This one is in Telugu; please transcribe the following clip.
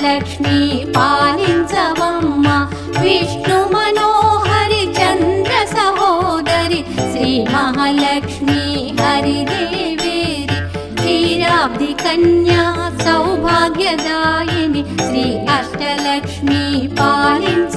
అష్టలక్ష్మి పాలించవమ్మ విష్ణు మనోహరి చంద్ర సహోదరి శ్రీ మహాలక్ష్మి హరిదేవేరి క్షీరాబ్ది కన్యా సౌభాగ్యదాయిని శ్రీ అష్టలక్ష్మి పాలించ